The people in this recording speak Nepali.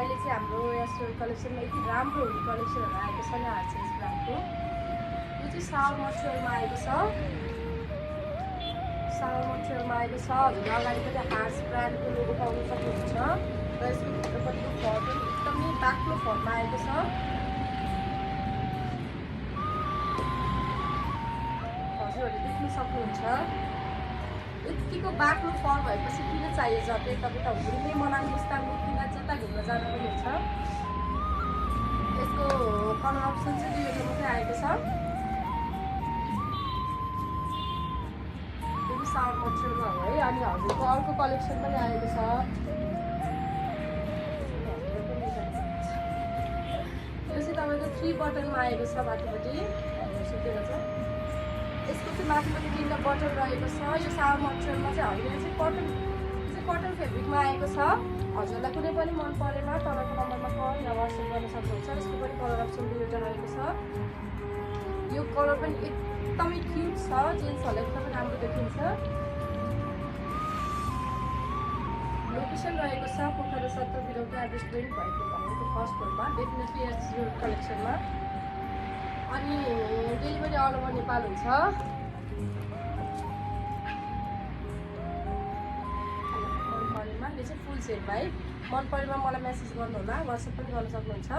अहिले चाहिँ हाम्रो यस्तो कलेक्सनमा यति राम्रो हुने कलेक्सनहरू आएको छ नि हार्सेस ब्रान्डको। यो चाहिँ सावर मटेरियलमा आएको छ। सावर मटेरियलमा आएको छ। हजुर अगाडिपट्टि हार्स ब्रान्डको लोगो पाउन सक्नुहुन्छ र यसको भित्रपट्टिको फर पनि एकदमै बाक्लो फरमा आएको छ। हजुरहरूले देख्न सक्नुहुन्छ यतिको बाक्लो फर भएपछि किन चाहियो जति तपाईँ त घुम्ने मनाङ मुस्ताङ किन जता घुम्न जानु पनि हुन्छ। यसको कलर अप्सन चाहिँ दुईवटा मात्रै आएको छ। यो पनि सावर मटेरियलमा हो है। अनि हजुरको अर्को कलेक्सन पनि आएको छ। यो चाहिँ तपाईँको 3 बटनमा आएको छ माथिपट्टि सुतेर छ। यसको चाहिँ माथिपट्टि 3टा बटन रहेको छ। यो सावर मटेरियलमा चाहिँ होइन चाहिँ कटन फेब्रिकमा आएको छ। हजुरलाई कुनै पनि मन परेमा तलको नम्बरमा कल या वाट्सएप गर्न सक्नुहुन्छ। यसको पनि कलर अप्सन दुईवटा रहेको छ। यो कलर पनि एकदमै क्युट छ, जेन्ट्सहरूलाई एकदमै राम्रो देखिन्छ। लोकेसन रहेको छ पोखरा 70 बिरौटा रेस्टुरेन्ट भएको भनेको फर्स्ट फ्लोरमा डेफिनेटली एस रोड कलेक्सनमा। अनि डेलिभरी अल ओभर नेपाल हुन्छ। मन परेमा यो चाहिँ फुल सेट भाइ मन परेमा मलाई मेसेज गर्नुहोला, वाट्सएप पनि गर्न सक्नुहुन्छ।